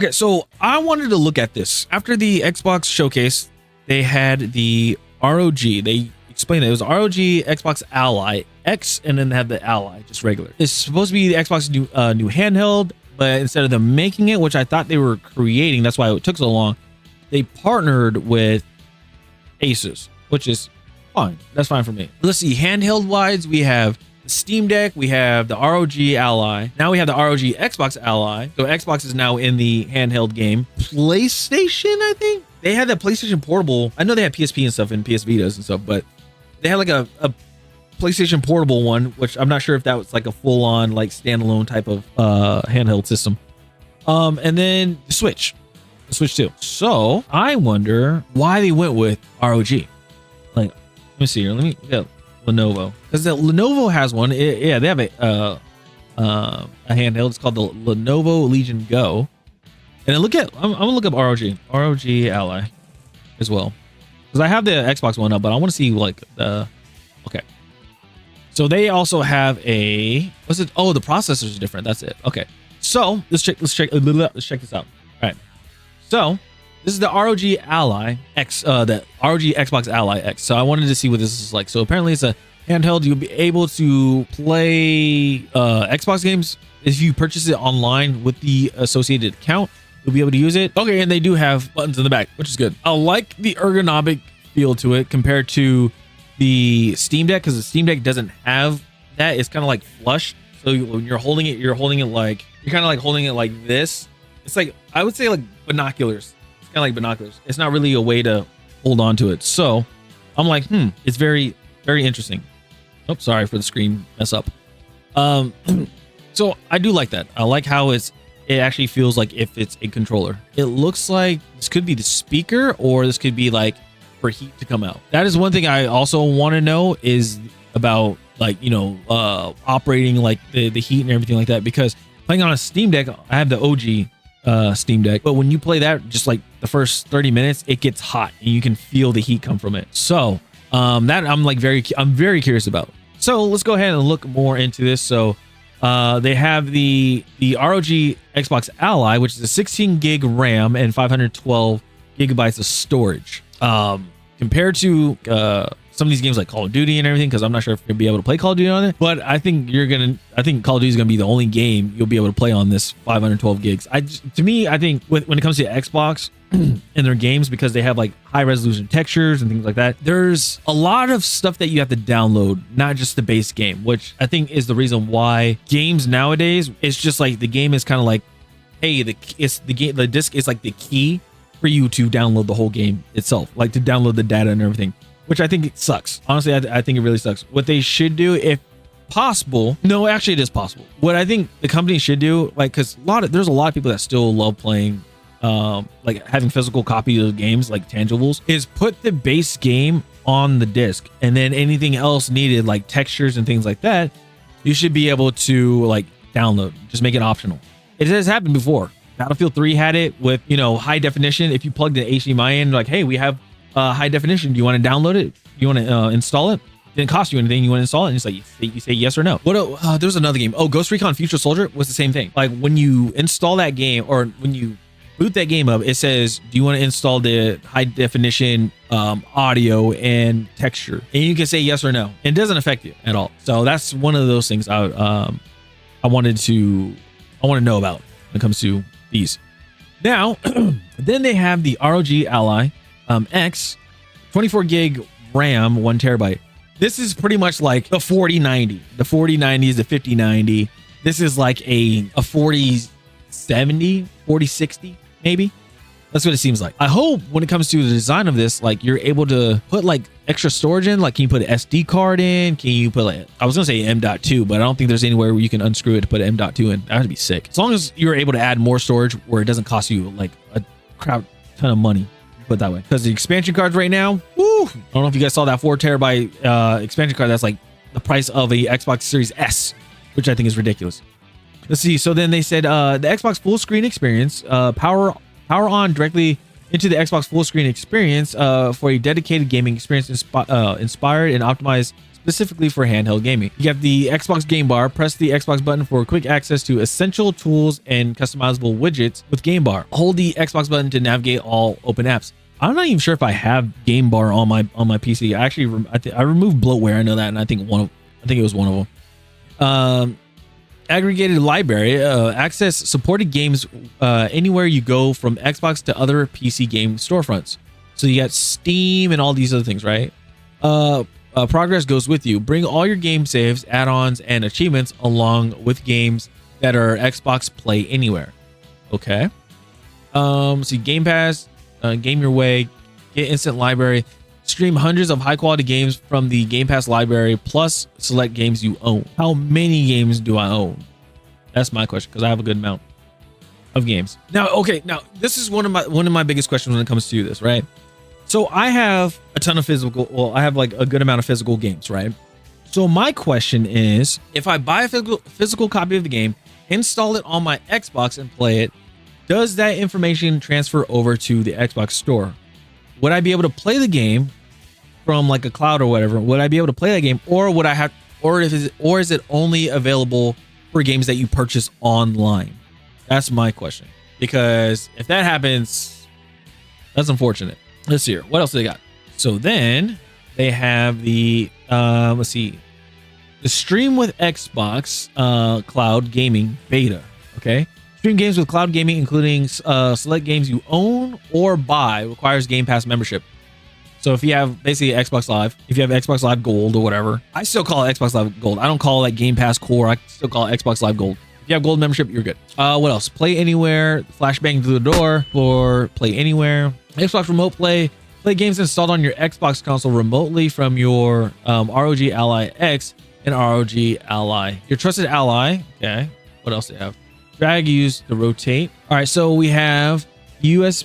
Okay, so I wanted to look at this. After the Xbox showcase, they had the ROG. They explained it was ROG Xbox Ally X, and then they had the Ally, just regular. It's supposed to be the Xbox new handheld, but instead of them making it, which I thought they were creating, that's why it took so long, they partnered with Asus, which is fine. That's fine for me. Let's see, handheld wise, we have the Steam Deck, we have the ROG Ally. Now we have the ROG Xbox Ally. So Xbox is now in the handheld game. PlayStation, I think they had that PlayStation Portable. I know they had PSP and stuff and PS Vitas and stuff, but they had like a PlayStation Portable one, which I'm not sure if that was like a full-on like standalone type of handheld system. And then the Switch 2. So I wonder why they went with ROG. Like, let me see here. Let me get Lenovo, because the Lenovo has one. Yeah, they have a handheld. It's called the Lenovo Legion Go. And then I'm gonna look up ROG Ally as well, because I have the Xbox one up, but I want to see like the. Okay, so they also have a, what's it? Oh, the processor is different. That's it. Okay, so let's check this out. All right, so this is the ROG Ally X, the ROG Xbox Ally X. So I wanted to see what this is like. So apparently it's a handheld. You'll be able to play Xbox games if you purchase it online with the associated account. You'll be able to use it. Okay, and they do have buttons in the back, which is good. I like the ergonomic feel to it compared to the Steam Deck, because the Steam Deck doesn't have that. It's kind of like flush. So when you're holding it, you're kind of like holding it like this. It's like, I would say like binoculars. It's kind of like binoculars. It's not really a way to hold on to it. So I'm like, it's very, very interesting. Oh, sorry for the screen mess up. So I do like that. I like how it actually feels like if it's a controller. It looks like this could be the speaker, or this could be like for heat to come out. That is one thing I also want to know is about, like, you know, operating like the heat and everything like that, because playing on a Steam Deck, I have the OG Steam Deck, but when you play that, just like the first 30 minutes, it gets hot and you can feel the heat come from it. So that I'm very curious about. So let's go ahead and look more into this. So they have the ROG Xbox Ally, which is a 16 gig RAM and 512 gigabytes of storage. Compared to some of these games like Call of Duty and everything, because I'm not sure if you'll be able to play Call of Duty on it, but I think Call of Duty is gonna be the only game you'll be able to play on this 512 gigs. I think when it comes to Xbox and their games, because they have like high resolution textures and things like that, there's a lot of stuff that you have to download, not just the base game, which I think is the reason why games nowadays, it's just like the game is kind of like, hey, the disc is like the key for you to download the whole game itself, like to download the data and everything, which I think it sucks. Honestly, I think it really sucks. What they should do, if possible, no, actually it is possible. What I think the company should do, like, because there's a lot of people that still love playing, like having physical copies of games, like tangibles, is put the base game on the disc, and then anything else needed, like textures and things like that, you should be able to like download. Just make it optional. It has happened before. Battlefield 3 had it with, you know, high definition. If you plugged an HDMI in, like, hey, we have high definition. Do you want to download it? Do you want to install it? Didn't cost you anything. You want to install it? And it's like, you say yes or no. What? There's another game. Oh, Ghost Recon Future Soldier was the same thing. Like when you install that game, or when you boot that game up, it says, do you want to install the high definition audio and texture? And you can say yes or no. It doesn't affect you at all. So that's one of those things I want to know about when it comes to these. Now, then they have the ROG Ally X, 24 gig RAM, 1 terabyte. This is pretty much like the 4090. The 4090 is the 5090. This is like a 4070, 4060, maybe. That's what it seems like. I hope when it comes to the design of this, like you're able to put like extra storage in. Like, can you put an SD card in? Can you put like, I was gonna say M.2, but I don't think there's anywhere where you can unscrew it to put an M.2 in. That would be sick. As long as you're able to add more storage where it doesn't cost you like a crap ton of money, put it that way. Because the expansion cards right now, woo! I don't know if you guys saw that 4 terabyte expansion card. That's like the price of a Xbox Series S, which I think is ridiculous. Let's see. So then they said the Xbox full screen experience, power on directly into the Xbox full screen experience for a dedicated gaming experience inspired and optimized specifically for handheld gaming. You have the Xbox Game Bar. Press the Xbox button for quick access to essential tools and customizable widgets with Game Bar. Hold the Xbox button to navigate all open apps. I'm not even sure if I have Game Bar on my PC. I removed bloatware. I know that, and I think it was one of them. Aggregated library. Access supported games anywhere you go from Xbox to other PC game storefronts. So you got Steam and all these other things, right? Progress goes with you. Bring all your game saves, add-ons, and achievements along with games that are Xbox Play Anywhere. Okay. See Game Pass, game your way, get instant library, stream hundreds of high-quality games from the Game Pass library, plus select games you own. How many games do I own? That's my question, because I have a good amount of games. Now, okay, now this is one of my biggest questions when it comes to this, right? So I have a ton of I have like a good amount of physical games, right? So my question is, if I buy a physical copy of the game, install it on my Xbox and play it, does that information transfer over to the Xbox store? Would I be able to play the game from like a cloud or whatever? Would I be able to play that game, or would I have, or is it only available for games that you purchase online? That's my question. Because if that happens, that's unfortunate. Let's see here. What else do they got? So then they have the let's see, the Stream with Xbox Cloud Gaming Beta. Okay. Stream games with cloud gaming, including select games you own or buy, requires Game Pass membership. So if you have basically Xbox Live, if you have Xbox Live Gold or whatever, I still call it Xbox Live Gold. I don't call it like Game Pass Core. I still call it Xbox Live Gold. If you have Gold membership, you're good. What else? Play Anywhere, flashbang through the door for Play Anywhere. Xbox Remote Play, play games installed on your Xbox console remotely from your ROG Ally X and ROG Ally. Your trusted ally. Okay. What else do they have? Drag, use to rotate. All right, so we have US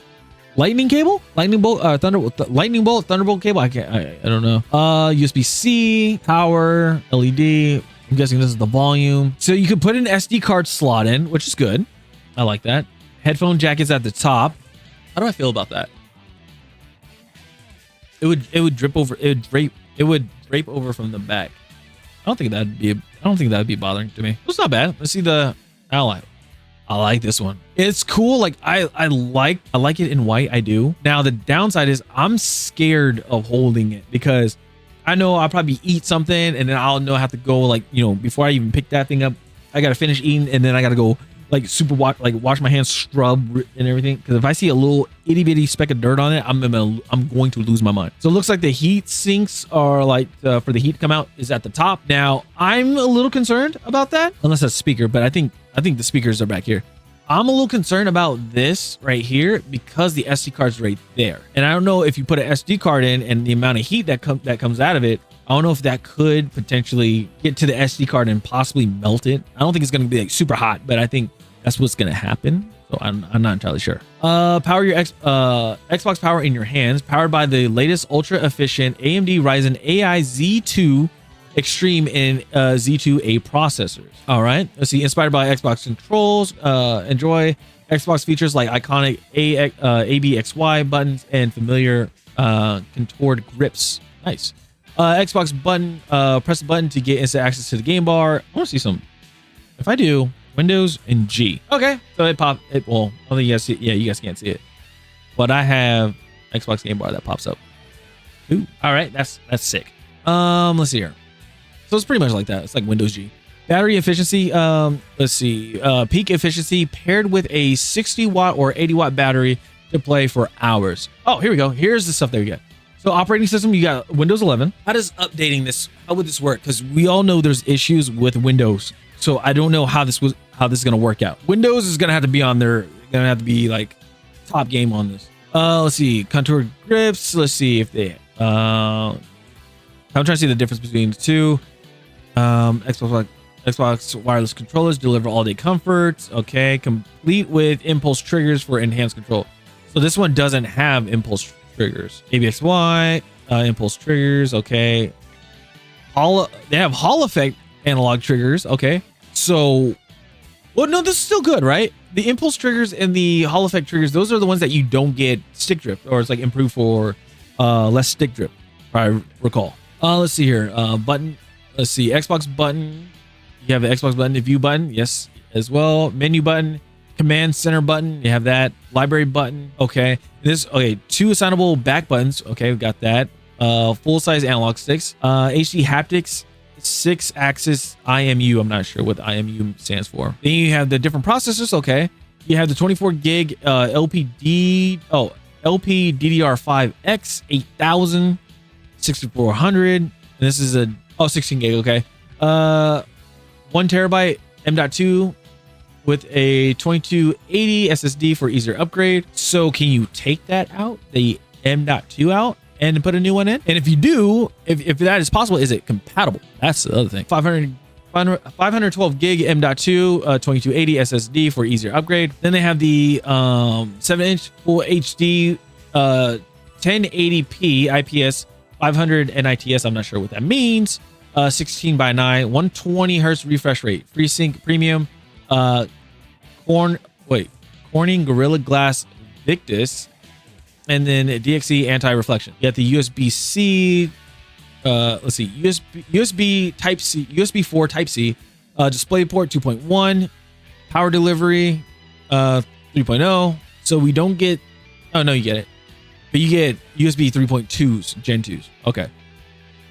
lightning cable, lightning bolt, thunderbolt cable. I don't know. USB-C, power, LED. I'm guessing this is the volume. So you can put an SD card slot in, which is good. I like that. Headphone jack is at the top. How do I feel about that? It would drip over. It would drape over from the back. I don't think that'd be bothering to me. It's not bad. Let's see the Ally. I like this one. It's cool. Like I like it in white. I do. Now the downside is I'm scared of holding it because I know I'll probably eat something and then I'll know I have to go, like, you know, before I even pick that thing up, I gotta finish eating and then I gotta go like wash my hands, scrub and everything. Because if I see a little itty bitty speck of dirt on it, I'm going to lose my mind. So it looks like the heat sinks are like for the heat to come out is at the top. Now I'm a little concerned about that, unless that's speaker, but I think the speakers are back here. I'm a little concerned about this right here because the SD card's right there. And I don't know if you put an SD card in and the amount of heat that comes out of it, I don't know if that could potentially get to the SD card and possibly melt it. I don't think it's going to be like super hot, but I think that's what's going to happen. So I'm not entirely sure. Power your Xbox power in your hands, powered by the latest ultra efficient AMD Ryzen AI Z2 Extreme and Z2A processors. All right, let's see. Inspired by Xbox controls, enjoy Xbox features like iconic ABXY buttons and familiar contoured grips. Nice. Xbox button, press the button to get instant access to the game bar. I want to see some. If I do Windows and G. Okay, so it popped. Well, I think you guys see. Yeah, you guys can't see it, but I have Xbox game bar that pops up. Ooh, all right, that's sick. Let's see here. So it's pretty much like that. It's like Windows G. Battery efficiency. Let's see. Peak efficiency paired with a 60 watt or 80 watt battery to play for hours. Oh, here we go. Here's the stuff that we get. So operating system, you got Windows 11. How does updating this? How would this work? Because we all know there's issues with Windows. So I don't know how this is gonna work out. Windows is gonna have to be on there. Gonna have to be like top game on this. Let's see. Contoured grips. Let's see if they. I'm trying to see the difference between the two. Xbox wireless controllers deliver all-day comfort. Okay, complete with impulse triggers for enhanced control. So this one doesn't have impulse triggers. ABXY, impulse triggers. Okay, they have Hall effect analog triggers. Okay, so, well, no, this is still good, right? The impulse triggers and the Hall effect triggers, those are the ones that you don't get stick drift, or it's like improved for less stick drift, if I recall. Let's see here. Button. Let's see. Xbox button. You have the Xbox button, the view button. Yes, as well. Menu button, command center button. You have that. Library button. Okay. This. Okay. 2 assignable back buttons. Okay, we got that. Full size analog sticks. HD haptics. 6-axis IMU. I'm not sure what the IMU stands for. Then you have the different processors. Okay. You have the 24 gig LPDDR5X 8000, 6400. And this is a 16 gig. Okay. 1 terabyte M.2 with a 2280 SSD for easier upgrade. So can you take that out, the M.2 out, and put a new one in? And if you do, if that is possible, is it compatible? That's the other thing. 512 gig M.2, 2280 SSD for easier upgrade. Then they have the 7-inch full HD 1080p IPS 500 nits. I'm not sure what that means. 16:9, 120 hertz refresh rate, FreeSync Premium, Corning Gorilla Glass Victus, and then DXE anti-reflection. You got the USB-C. Let's see, USB Type C, USB 4 Type C, DisplayPort 2.1, power delivery 3.0. So we don't get. Oh no, you get it, but you get USB 3.2s, Gen 2s. Okay.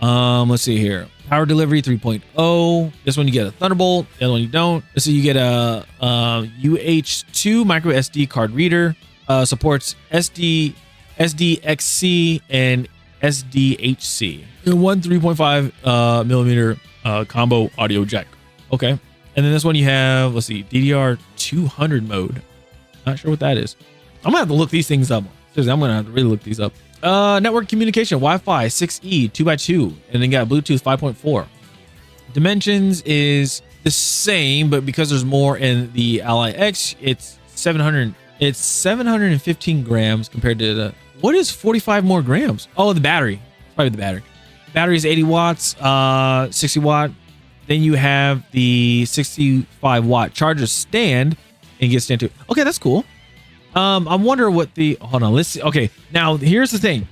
Let's see here. Power delivery 3.0. This one you get a Thunderbolt. The other one you don't. So you get a UH2 micro SD card reader. Supports SDXC and SDHC. One 3.5 millimeter combo audio jack. Okay. And then this one you have, let's see, DDR 200 mode. Not sure what that is. I'm gonna have to look these things up. Seriously, I'm gonna have to really look these up. Network communication, Wi-Fi 6E 2x2, and then got Bluetooth 5.4. Dimensions is the same, but because there's more in the Ally X, it's 715 grams compared to the, what is 45 more grams? Oh, the battery. It's probably the battery. Battery is 80 watts, 60 watt. Then you have the 65 watt charger stand and get stand too. Okay, that's cool. I wonder what the, hold on, let's see. Okay, now here's the thing.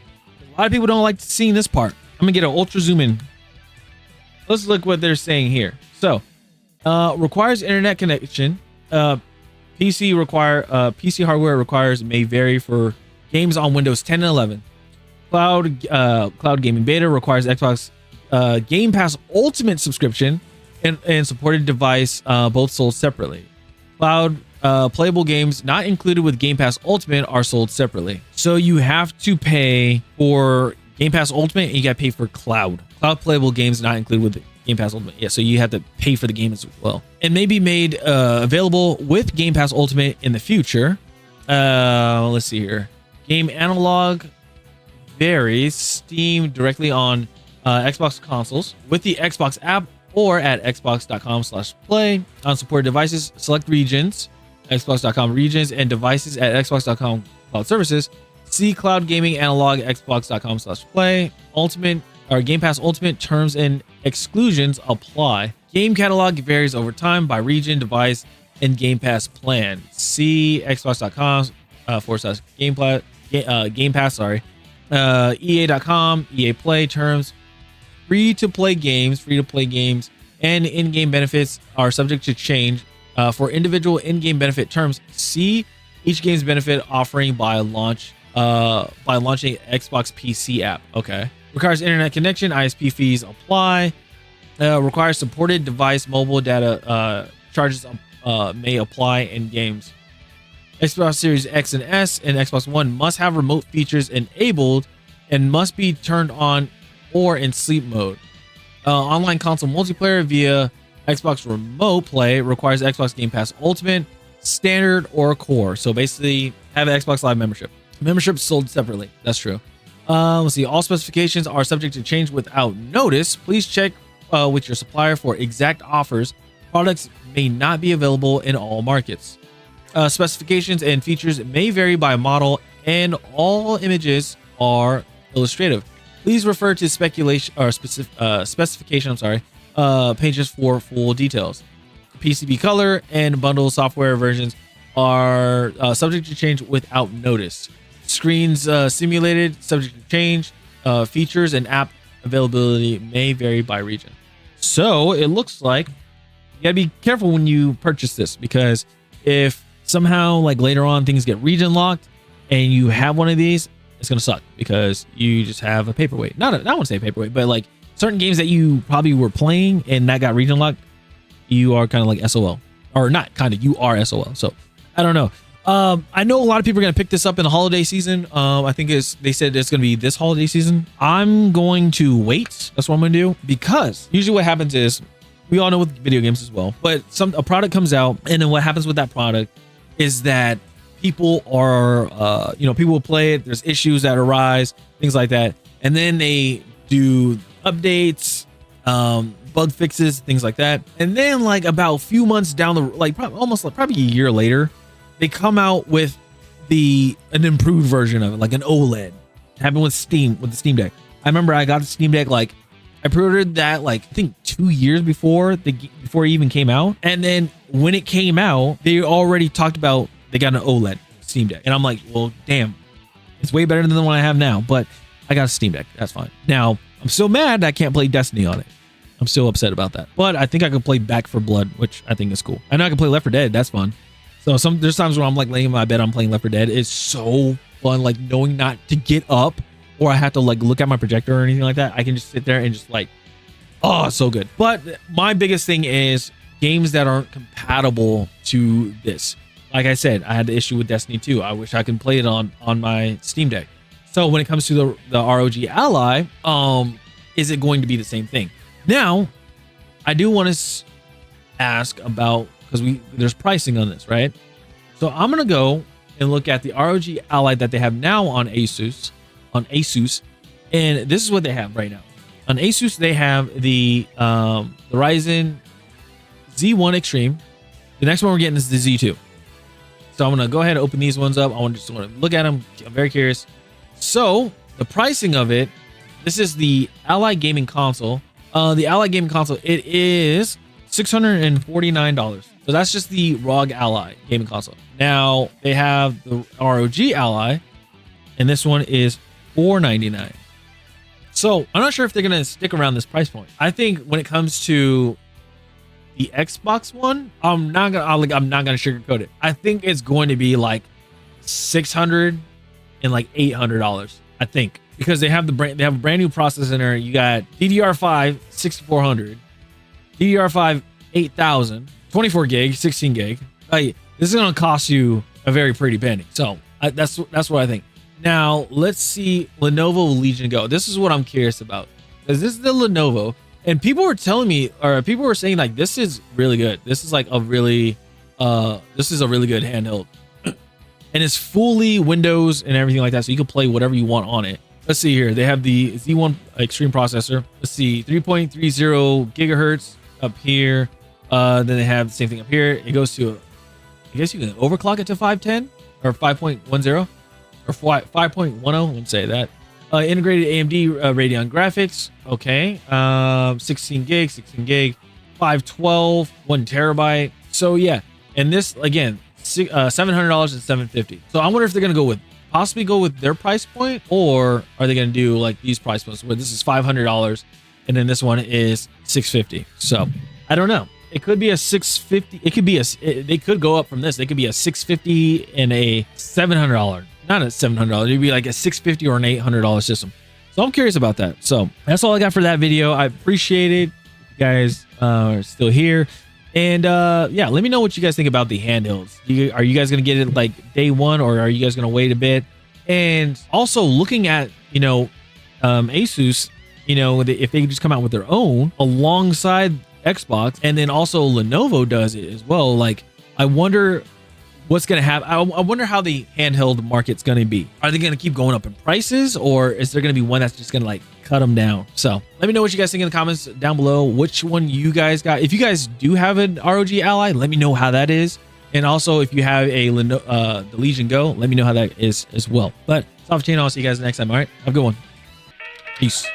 A lot of people don't like seeing this part. I'm gonna get an ultra zoom in. Let's look what they're saying here. So, requires internet connection. PC hardware requires may vary for games on Windows 10 and 11. Cloud gaming beta requires Xbox Game Pass Ultimate subscription and supported device, both sold separately. Cloud playable games not included with Game Pass Ultimate are sold separately. So you have to pay for Game Pass Ultimate and you got to pay for cloud playable games not included with Game Pass Ultimate. Yeah, so you have to pay for the game as well. And may be made available with Game Pass Ultimate in the future. Let's see here. Game analog varies. Steam directly on Xbox consoles with the Xbox app or at xbox.com/play on supported devices. Select regions, xbox.com regions, and devices at xbox.com cloud services. See cloud gaming analog xbox.com/play. Ultimate or Game Pass Ultimate terms and exclusions apply. Game catalog varies over time by region, device, and Game Pass plan. See xbox.com/Game Pass. EA.com, EA Play terms. Free to play games, and in-game benefits are subject to change. For individual in-game benefit terms, see each game's benefit offering by launching Xbox PC app. Okay. Requires internet connection. ISP fees apply. Requires supported device mobile data charges may apply in games. Xbox Series X and S and Xbox One must have remote features enabled and must be turned on or in sleep mode. Online console multiplayer via Xbox Remote Play requires Xbox Game Pass Ultimate, Standard, or Core. So basically, have an Xbox Live membership. Membership sold separately. That's true. Let's see. All specifications are subject to change without notice. Please check with your supplier for exact offers. Products may not be available in all markets. Specifications and features may vary by model, and all images are illustrative. Please refer to specification pages for full details. PCB color and bundle software versions are subject to change without notice. Screens simulated, subject to change. Features and app availability may vary by region. So it looks like you gotta be careful when you purchase this, because if somehow like later on things get region locked and you have one of these, it's gonna suck because you just have a paperweight. I want to say paperweight, but like certain games that you probably were playing and that got region locked, you are kind of like SOL, or not kind of, you are SOL. So I don't know. I know a lot of people are gonna pick this up in the holiday season. I think they said it's gonna be this holiday season. I'm going to wait. That's what I'm gonna do, because usually what happens is, we all know with video games as well, but a product comes out, and then what happens with that product is that people are, people will play it. There's issues that arise, things like that. And then they do updates, bug fixes, things like that. And then like about a few months down the, like probably a year later, they come out with an improved version of it, like an OLED. It happened with Steam, with the Steam Deck. I remember I got the Steam Deck, like I pre-ordered that like I think 2 years before it even came out. And then when it came out, they already talked about they got an OLED Steam Deck. And I'm like, well, damn, it's way better than the one I have now, but I got a Steam Deck. That's fine. Now, I'm still mad that I can't play Destiny on it. I'm still upset about that. But I think I could play Back 4 Blood, which I think is cool. I know I can play Left 4 Dead. That's fun. So there's times where I'm like laying in my bed, I'm playing Left 4 Dead. It's so fun, like knowing not to get up or I have to like look at my projector or anything like that. I can just sit there and just like, oh, it's so good. But my biggest thing is games that aren't compatible to this. Like I said, I had the issue with Destiny 2. I wish I could play it on my Steam Deck. So when it comes to the ROG Ally, is it going to be the same thing? Now, I do want to ask about, because there's pricing on this, right? So I'm gonna go and look at the ROG Ally that they have now on Asus, and this is what they have right now. On Asus, they have the Ryzen Z1 Extreme. The next one we're getting is the Z2. So I'm gonna go ahead and open these ones up. I just want to look at them. I'm very curious. So the pricing of it, this is the Ally Gaming Console. The Ally Gaming Console, it is $649. So that's just the ROG Ally Gaming Console. Now they have the ROG Ally, and this one is $499. So I'm not sure if they're gonna stick around this price point. I think when it comes to the Xbox One, I'm not gonna sugarcoat it. I think it's going to be like $600 and like $800. I think, because they have a brand new processor in there. You got DDR5 6400, DDR5 8000, 24 gig, 16 gig. Like, this is gonna cost you a very pretty penny. So that's what I think. Now let's see Lenovo Legion Go. This is what I'm curious about, because this is the Lenovo, and people were telling me, or people were saying like, this is really good. This is like a really good handheld. And it's fully Windows and everything like that, so you can play whatever you want on it. Let's see here. They have the Z1 Extreme processor. Let's see, 3.30 gigahertz up here. Then they have the same thing up here. It goes to, I guess you can overclock it to 510 or 5.10 or 5.10. I wouldn't say that. Integrated AMD Radeon graphics. Okay. 16 gig, 512, 1 terabyte. So yeah, and this again, $700 and $750. So I wonder if they're gonna possibly go with their price point, or are they gonna do like these price points where this is $500 and then this one is $650. So I don't know. It could be a $650. It could be they could go up from this. They could be a $650 and a $700. Not a $700. It'd be like a $650 or an $800 system. So I'm curious about that. So that's all I got for that video. I appreciate it. You guys are still here. And yeah, let me know what you guys think about the handhelds. Are you guys gonna get it like day one, or are you guys gonna wait a bit? And also looking at, Asus, if they could just come out with their own alongside Xbox, and then also Lenovo does it as well. Like, I wonder what's gonna happen. I wonder how the handheld market's gonna be. Are they gonna keep going up in prices, or is there gonna be one that's just gonna like cut them down? So let me know what you guys think in the comments down below, which one you guys got. If you guys do have an ROG Ally, let me know how that is. And also if you have a the Legion Go, let me know how that is as well. But it's off the channel. I'll see you guys next time. All right, have a good one. Peace.